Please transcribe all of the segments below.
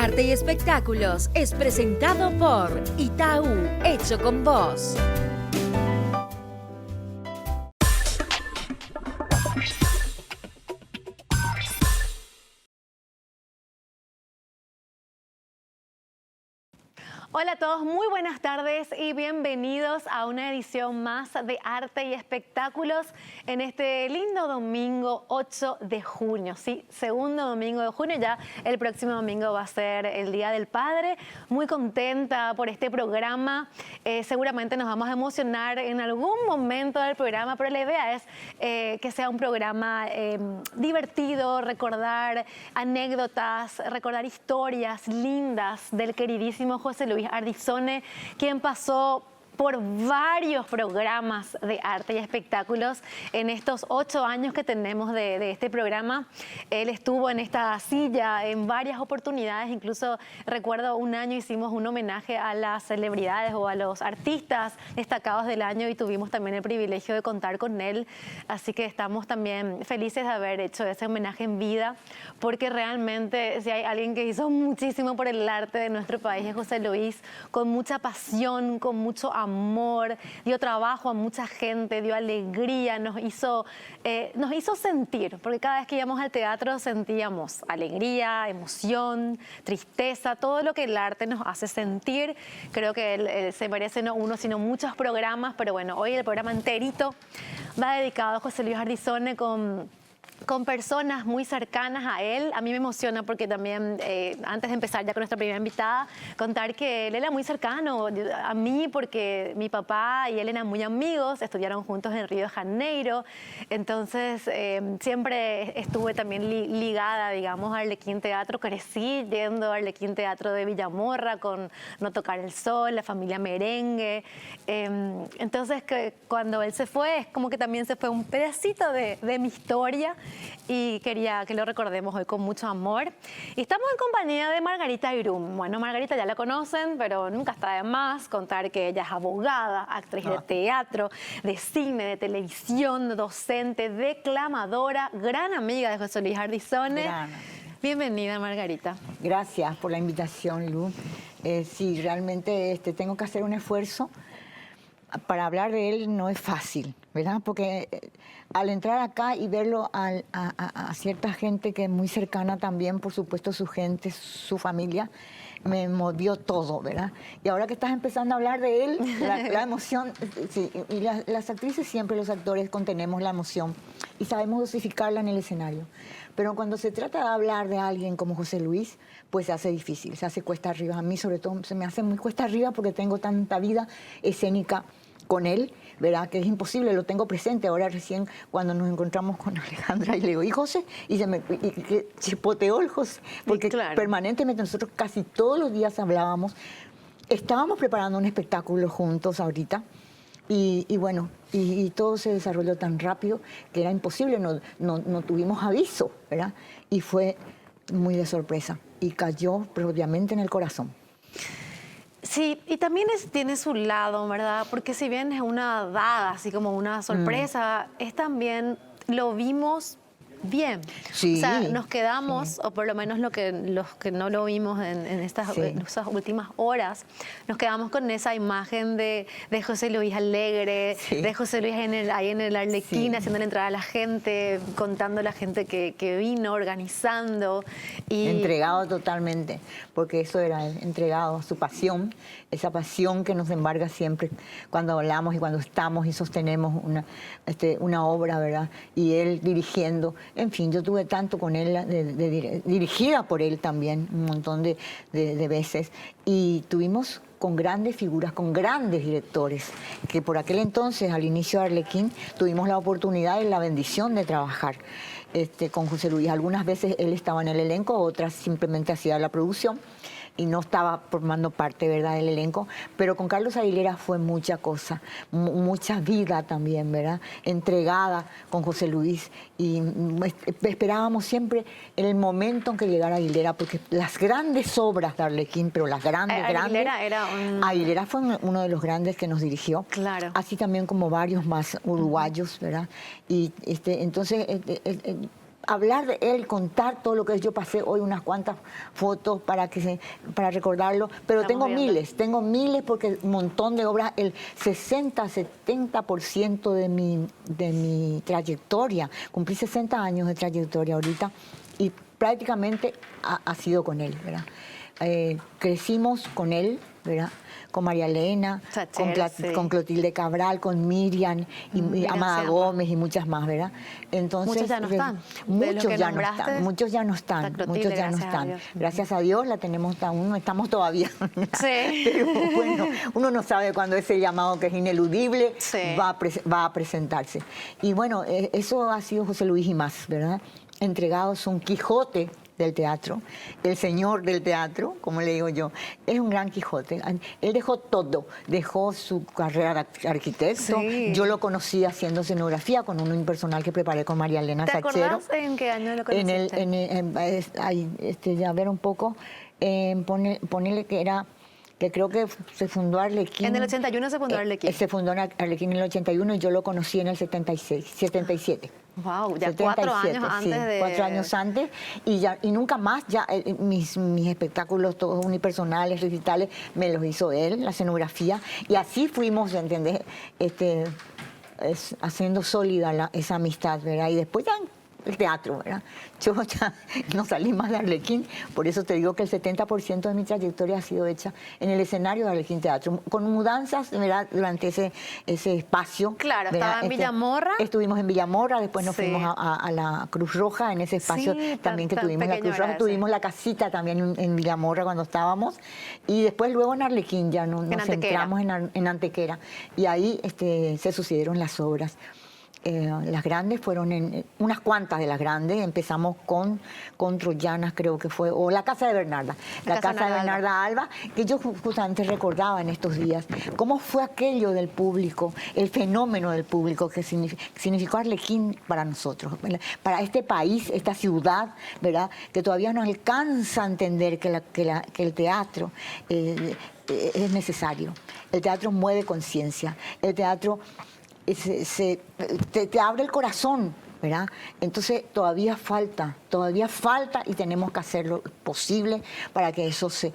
Arte y Espectáculos es presentado por Itaú, hecho con vos. Hola a todos, muy buenas tardes y bienvenidos a una edición más de Arte y Espectáculos en este lindo domingo 8 de junio, sí, segundo domingo de junio, ya el próximo domingo va a ser el Día del Padre. Muy contenta por este programa, seguramente nos vamos a emocionar en algún momento del programa, pero la idea es que sea un programa divertido, recordar anécdotas, recordar historias lindas del queridísimo José Luis Ardizone, quien pasó por varios programas de arte y espectáculos en estos 8 años que tenemos de este programa. Él estuvo en esta silla en varias oportunidades, incluso recuerdo un año hicimos un homenaje a las celebridades o a los artistas destacados del año y tuvimos también el privilegio de contar con él, así que estamos también felices de haber hecho ese homenaje en vida, porque realmente si hay alguien que hizo muchísimo por el arte de nuestro país es José Luis, con mucha pasión, con mucho amor, dio trabajo a mucha gente, dio alegría, nos hizo sentir, porque cada vez que íbamos al teatro sentíamos alegría, emoción, tristeza, todo lo que el arte nos hace sentir. Creo que él se merece no uno, sino muchos programas, pero bueno, hoy el programa enterito va dedicado a José Luis Ardizone con personas muy cercanas a él. A mí me emociona porque también, antes de empezar ya con nuestra primera invitada, contar que él era muy cercano a mí porque mi papá y él eran muy amigos, estudiaron juntos en Río de Janeiro, entonces siempre estuve también ligada, digamos, al Arlequín Teatro, crecí yendo al Arlequín Teatro de Villamorra con No Tocar el Sol, la familia Merengue, entonces cuando él se fue, es como que también se fue un pedacito de mi historia, y quería que lo recordemos hoy con mucho amor. Y estamos en compañía de Margarita Irún. Bueno, Margarita ya la conocen, pero nunca está de más contar que ella es abogada, actriz de teatro, de cine, de televisión, docente, declamadora, gran amiga de José Luis Ardizone. Bienvenida, Margarita. Gracias por la invitación, Lu. Sí, realmente tengo que hacer un esfuerzo. Para hablar de él no es fácil, ¿verdad? Porque al entrar acá y verlo a cierta gente que es muy cercana también, por supuesto su gente, su familia, me movió todo, ¿verdad? Y ahora que estás empezando a hablar de él, la emoción, sí, y las actrices siempre, los actores, contenemos la emoción y sabemos dosificarla en el escenario. Pero cuando se trata de hablar de alguien como José Luis, pues se hace difícil, se hace cuesta arriba. A mí sobre todo se me hace muy cuesta arriba porque tengo tanta vida escénica con él, ¿verdad? Que es imposible, lo tengo presente. Ahora recién cuando nos encontramos con Alejandra y le digo, ¿y José? Y que chipoteó el José, porque claro, permanentemente nosotros casi todos los días hablábamos. Estábamos preparando un espectáculo juntos ahorita y bueno, y todo se desarrolló tan rápido que era imposible, no tuvimos aviso, ¿verdad? Y fue muy de sorpresa y cayó propiamente en el corazón. Sí, y también tiene su lado, ¿verdad? Porque si bien es una daga, así como una sorpresa, es también, lo vimos bien. Sí, o sea, nos quedamos, o por lo menos los que no lo vimos en estas últimas horas, nos quedamos con esa imagen de José Luis alegre, de José Luis ahí en el Arlequín, haciendo la entrada a la gente, contando a la gente que vino, organizando. Y entregado totalmente, porque eso era entregado, su pasión, esa pasión que nos embarga siempre cuando hablamos y cuando estamos y sostenemos una obra, ¿verdad? Y él dirigiendo. En fin, yo tuve tanto con él, dirigida por él también, un montón de veces. Y tuvimos con grandes figuras, con grandes directores, que por aquel entonces, al inicio de Arlequín, tuvimos la oportunidad y la bendición de trabajar con José Luis. Algunas veces él estaba en el elenco, otras simplemente hacía la producción y no estaba formando parte, ¿verdad?, del elenco, pero con Carlos Aguilera fue mucha cosa, mucha vida también, ¿verdad?, entregada con José Luis, y esperábamos siempre el momento en que llegara Aguilera, porque las grandes obras de Arlequín, pero las grandes, Aguilera fue uno de los grandes que nos dirigió, claro, así también como varios más uruguayos, ¿verdad?, y entonces hablar de él, contar todo lo que yo pasé hoy, unas cuantas fotos para recordarlo, pero Estamos viendo. tengo miles porque un montón de obras, el 60-70% de mi trayectoria, cumplí 60 años de trayectoria ahorita y prácticamente ha sido con él, ¿verdad? Crecimos con él, ¿verdad? Con María Elena, Sachera, sí. con Clotilde Cabral, con Miriam, y Miriam Amada se llama. Gómez y muchas más, ¿verdad? Entonces, Muchos ya no están. De los Muchos que ya no nombraste, están, muchos ya no está están, Clotilde, muchos ya no gracias a están. Dios. Gracias a Dios la tenemos, aún no estamos todavía. Sí. Pero bueno, uno no sabe cuándo ese llamado que es ineludible Sí. va a presentarse. Y bueno, eso ha sido José Luis y más, ¿verdad? Entregados un Quijote del teatro, el señor del teatro, como le digo yo, es un gran Quijote. Él dejó todo, dejó su carrera de arquitecto, Sí. yo lo conocí haciendo escenografía con un impersonal que preparé con María Elena ¿Te Sachero. acordás en qué año lo conociste? Ya ver un poco, ponele que creo que se fundó Arlequín. En el 81 se fundó Arlequín. Se fundó Arlequín en el 81 y yo lo conocí en el 77. Wow, ya 4 años antes de... 4 años antes y nunca más, mis espectáculos todos unipersonales, recitales, me los hizo él, la escenografía, y así fuimos, ¿entendés? Haciendo sólida esa amistad, ¿verdad? Y después ya el teatro, ¿verdad? Yo ya no salí más de Arlequín, por eso te digo que el 70% de mi trayectoria ha sido hecha en el escenario de Arlequín Teatro, con mudanzas, ¿verdad? Durante ese espacio. Claro, ¿verdad? estaba en Villamorra. Estuvimos en Villamorra, después nos Sí. fuimos a la Cruz Roja, en ese espacio Sí, también que tan tuvimos la pequeño Cruz era Roja, ese. tuvimos la casita también en Villamorra cuando estábamos, y después luego en Arlequín ya nos Antequera. centramos en Antequera, y ahí se sucedieron las obras. Las grandes fueron unas cuantas de las grandes. Empezamos con Troyanas, creo que fue, o La Casa de Bernarda. La Casa de Bernarda Alba, que yo justamente recordaba en estos días. Cómo fue aquello del público, el fenómeno del público que significó Arlequín para nosotros, ¿verdad? Para este país, esta ciudad, ¿verdad? Que todavía no alcanza a entender que el teatro es necesario. El teatro mueve conciencia. El teatro te abre el corazón, ¿verdad? Entonces todavía falta y tenemos que hacer lo posible para que eso se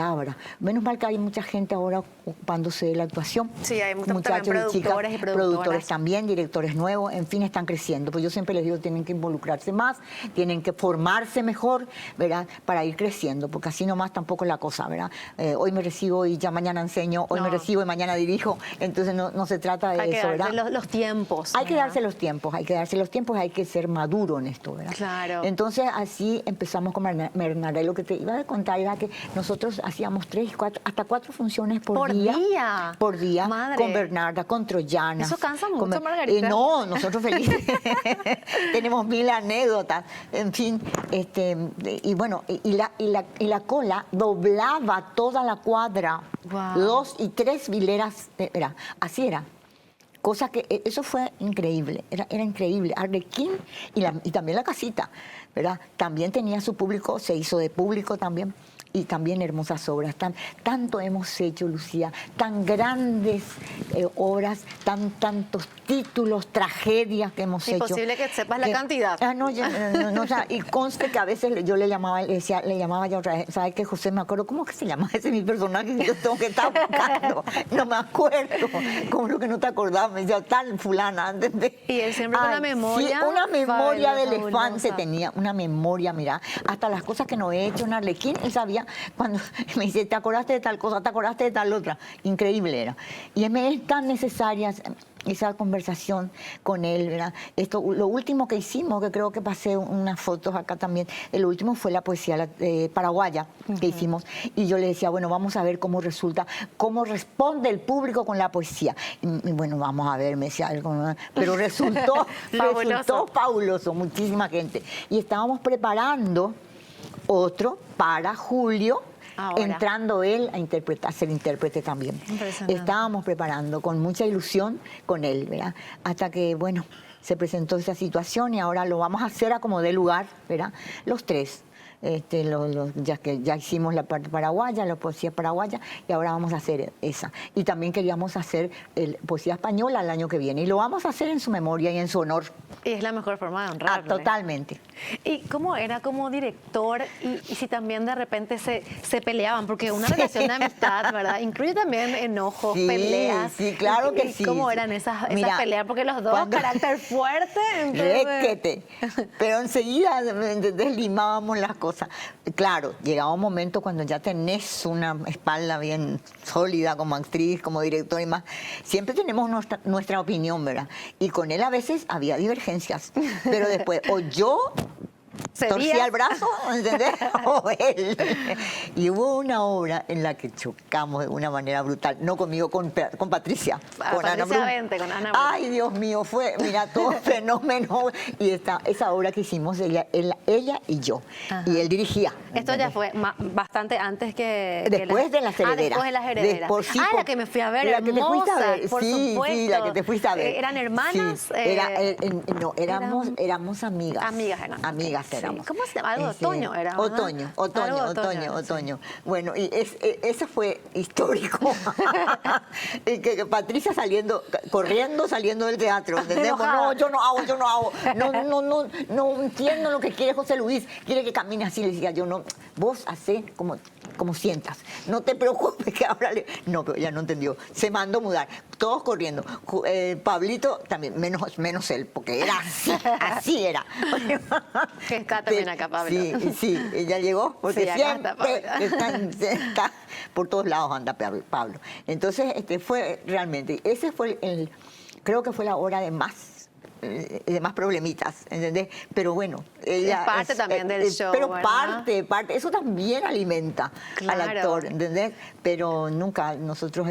abra. Menos mal que hay mucha gente ahora ocupándose de la actuación. Sí, hay muchos muchachos también y chicas, productores y productoras. productores también, directores nuevos, en fin, están creciendo. Pues yo siempre les digo, tienen que involucrarse más, tienen que formarse mejor, ¿verdad? Para ir creciendo, porque así nomás tampoco es la cosa, ¿verdad? Hoy me recibo y ya mañana enseño, hoy me recibo y mañana dirijo, entonces no se trata de eso, ¿verdad? Hay que darse los tiempos. Hay que ¿verdad? darse los tiempos, hay que ser maduro en esto, ¿verdad? Claro. Entonces así empezamos con Bernarda. Y lo que te iba a contar era que nosotros hacíamos 3, 4, hasta 4 funciones por día. Por día. Madre. Con Bernarda, con Troyanas. Eso cansa mucho, con Margarita. No, nosotros felices. Tenemos 1000 anécdotas. En fin, y bueno, y la cola doblaba toda la cuadra. Wow. 2 y 3 hileras. Así era. Cosa que eso fue increíble, era increíble. Arlequín y también la casita, ¿verdad? También tenía su público, se hizo de público también, y también hermosas obras. Tanto hemos hecho, Lucía, tan grandes obras, tantos títulos, tragedias que hemos hecho. Imposible que sepas la cantidad. O sea, y conste que a veces yo le llamaba ya otra vez, ¿sabes qué, José? Me acuerdo, ¿cómo que se llama ese mi personaje que yo tengo que estar buscando? No me acuerdo. ¿Cómo lo que no te acordabas? Me decía, tal fulana, ¿entendés? Y él siempre con la memoria. Sí, una memoria de elefante fabulosa. tenía, una memoria, mira, hasta las cosas que no he hecho en Arlequín, él sabía cuando me dice, ¿te acordaste de tal cosa? ¿Te acordaste de tal otra? Increíble era. Y me es tan necesaria esa conversación con él, ¿verdad? Lo último que hicimos, que creo que pasé unas fotos acá también, lo último fue la poesía paraguaya que hicimos, y yo le decía, bueno, vamos a ver cómo resulta, cómo responde el público con la poesía. Y bueno, vamos a ver, me decía algo, ¿no? Pero resultó fabuloso, muchísima gente. Y estábamos preparando otro para julio, Ahora. entrando él a ser intérprete también. Estábamos preparando con mucha ilusión con él, ¿verdad? Hasta que, bueno, se presentó esa situación y ahora lo vamos a hacer a como dé lugar, ¿verdad? Los tres. ya que ya hicimos la parte paraguaya, la poesía paraguaya, y ahora vamos a hacer esa. Y también queríamos hacer poesía española el año que viene, y lo vamos a hacer en su memoria y en su honor. Y es la mejor forma de honrarle. Totalmente. ¿Y cómo era como director y si también de repente se peleaban? Porque una relación de amistad, ¿verdad? Incluye también enojos, Sí, peleas. sí, claro que ¿Y sí. cómo eran esas Mira, peleas? Porque los dos, carácter fuerte. Requete. Pero enseguida deslimábamos las cosas. Claro, llegaba un momento cuando ya tenés una espalda bien sólida como actriz, como director y más. Siempre tenemos nuestra opinión, ¿verdad? Y con él a veces había divergencias. Pero después, o yo torcía el brazo, ¿entendés? O él. Y hubo una obra en la que chocamos de una manera brutal. No conmigo, con Patricia. Con Ana Brum. Con Ana Brum. Ay, Dios mío, fue, mira, todo fenómeno. Y esa obra que hicimos, ella y yo. Ajá. Y él dirigía. Esto ya fue bastante antes que... Después de Las Herederas. Después de Las Herederas. La que me fui a ver, la que te fuiste a ver. por sí, supuesto. Sí, la que te fuiste a ver. ¿Eran hermanas? Sí. No, éramos amigas. Amigas eran. Amigas éramos. Sí. ¿Cómo se llama? Algo de otoño era, ¿verdad? Otoño. Bueno, y eso fue histórico. que Patricia corriendo saliendo del teatro. ¿Entendés? No, yo no hago. No entiendo lo que quiere José Luis. Quiere que camine así. Le decía yo, no, vos hacé como sientas. No te preocupes que ahora No, pero ella no entendió. Se mandó mudar. Todos corriendo. Pablito también, menos él, porque era así era. Que está también acá, Pablo. Sí, ella llegó, porque sí, siempre está por todos lados anda Pablo. Entonces, fue realmente, creo que fue la hora de más problemitas, ¿entendés? Pero bueno, ella es parte también del show, pero ¿verdad? parte, eso también alimenta Claro. al actor, ¿entendés? Pero nunca, nosotros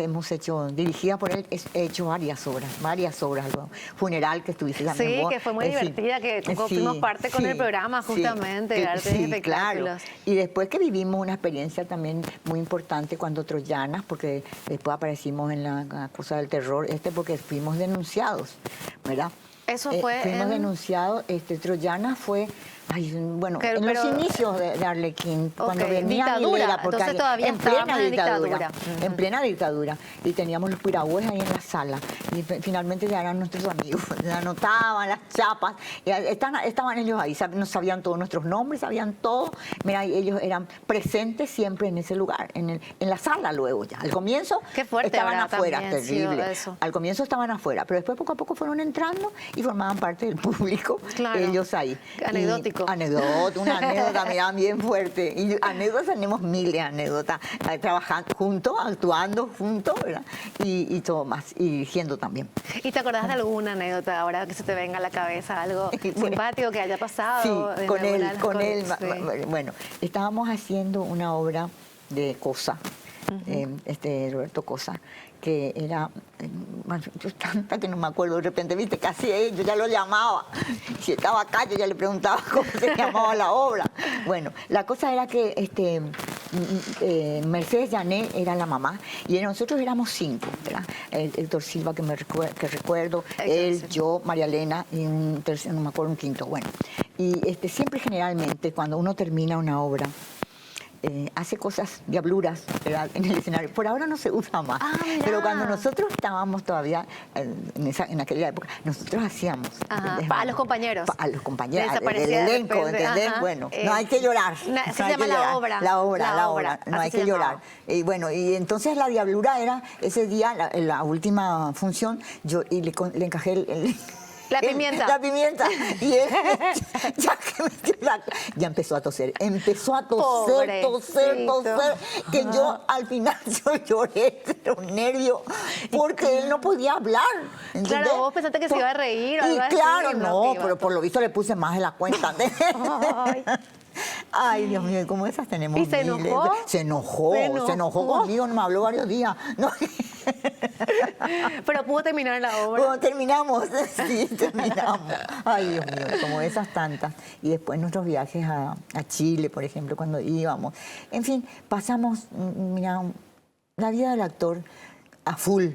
dirigida por él, he hecho varias obras, algo, Funeral, que estuviste también Sí, vos. que fue muy divertida, que fuimos parte con el programa justamente, de Arte y Espectáculos. Claro. Y después que vivimos una experiencia también muy importante cuando Troyanas, porque después aparecimos en la cosa del terror, porque fuimos denunciados, ¿verdad? Eso fue fuimos denunciados, Troyana fue, en los inicios de Arlequín, cuando venía dictadura. Aguilera, porque entonces todavía en plena estábamos en dictadura. En plena dictadura, y teníamos los piragües ahí en la sala, y finalmente ya eran nuestros amigos, anotaban las chapas, y estaban ellos ahí, sabían todos nuestros nombres, sabían todo, mira, y ellos eran presentes siempre en ese lugar, en la sala luego ya. Al comienzo Qué fuerte, estaban ¿verdad? afuera, También, terrible. sí, Al comienzo estaban afuera, pero después poco a poco fueron entrando y formaban parte del público, claro. ellos ahí. Anecdótico. Una anécdota, mira, bien fuerte. Y anécdotas, tenemos miles de anécdotas, trabajando juntos, actuando juntos, ¿verdad? Y todo más, y dirigiendo también. ¿Y te acordás de alguna anécdota ahora que se te venga a la cabeza, algo simpático que haya pasado? Sí, con él. Sí. Bueno, estábamos haciendo una obra de Cosa, Roberto Cosa, que era, yo tanta que no me acuerdo, de repente, viste, casi yo ya lo llamaba, si estaba acá yo ya le preguntaba cómo se llamaba la obra. Bueno, la cosa era que Mercedes Llané era la mamá, y nosotros éramos 5, ¿verdad? Héctor Silva, que recuerdo, él, yo, María Elena, y un tercero, no me acuerdo, un quinto, bueno. Y siempre generalmente cuando uno termina una obra, hace cosas diabluras, ¿verdad?, en el escenario. Por ahora no se usa más. Pero cuando nosotros estábamos todavía en aquella época, nosotros hacíamos. A los compañeros. A los compañeros, del elenco, ¿entendés? Bueno, no hay que llorar. Se llama la obra. La obra, no hay que llorar. Y bueno, y entonces la diablura era ese día, la última función, yo le encajé La pimienta. La pimienta. Y él ya empezó a toser. Pobre, toser. Que yo al final lloré de un nervio porque él no podía hablar. ¿Entendés? Claro, vos pensaste que se iba a reír o algo así. Claro, no, pero por lo visto le puse más de la cuenta. Ay, Dios mío, como esas tenemos. ¿Y se enojó? Se enojó conmigo, no me habló varios días. No. Pero pudo terminar la obra. Bueno, terminamos. Ay, Dios mío, como esas tantas. Y después nuestros viajes a Chile, por ejemplo, cuando íbamos. En fin, pasamos, mira, la vida del actor a full,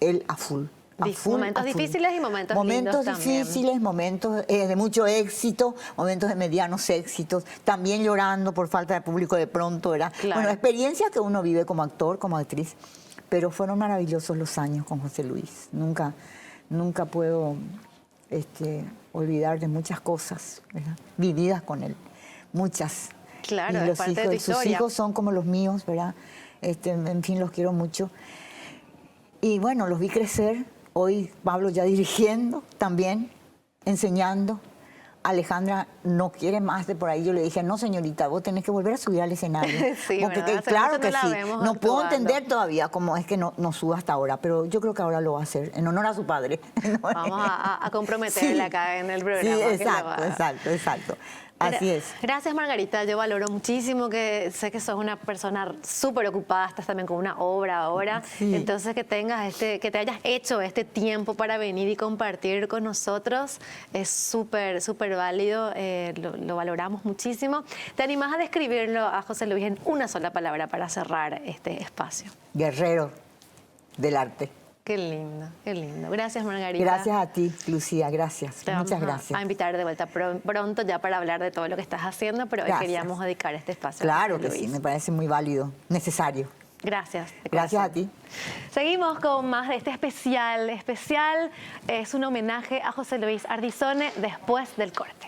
él a full. a full, Momentos a full. difíciles y momentos lindos también. Difíciles, momentos de mucho éxito, momentos de medianos éxitos, también llorando por falta de público de pronto, ¿verdad? Claro. Bueno, experiencias que uno vive como actor, como actriz, pero fueron maravillosos los años con José Luis. Nunca puedo olvidar de muchas cosas, ¿verdad? Vividas con él, muchas. Claro, y es los parte de tu hijos, sus historia. hijos son como los míos, ¿verdad? En fin, los quiero mucho. Y bueno, los vi crecer. Hoy Pablo ya dirigiendo también, enseñando. Alejandra no quiere más de por ahí. Yo le dije, no señorita, vos tenés que volver a subir al escenario. Sí, porque ¿verdad? Hace claro mucho que no la sí. vemos No puedo actuando. entender todavía cómo es que no suba hasta ahora, pero yo creo que ahora lo va a hacer, en honor a su padre. Vamos a comprometerla Sí. acá en el programa. Sí, que lo exacto, va- exacto. Así es. Gracias, Margarita. Yo valoro muchísimo que sé que sos una persona súper ocupada, estás también con una obra ahora. Sí. Entonces, que te hayas hecho este tiempo para venir y compartir con nosotros es súper, súper válido. Lo valoramos muchísimo. ¿Te animás a describirlo a José Luis en una sola palabra para cerrar este espacio? Guerrero del arte. Qué lindo, qué lindo. Gracias, Margarita. Gracias a ti, Lucía, gracias. Te Muchas vamos gracias. a invitar de vuelta pronto ya para hablar de todo lo que estás haciendo, pero hoy Gracias. queríamos dedicar este espacio. a Claro José que sí, Luis. me parece muy válido, necesario. Gracias. de Gracias a corazón. ti. Seguimos con más de este especial. Es un homenaje a José Luis Ardizone después del corte.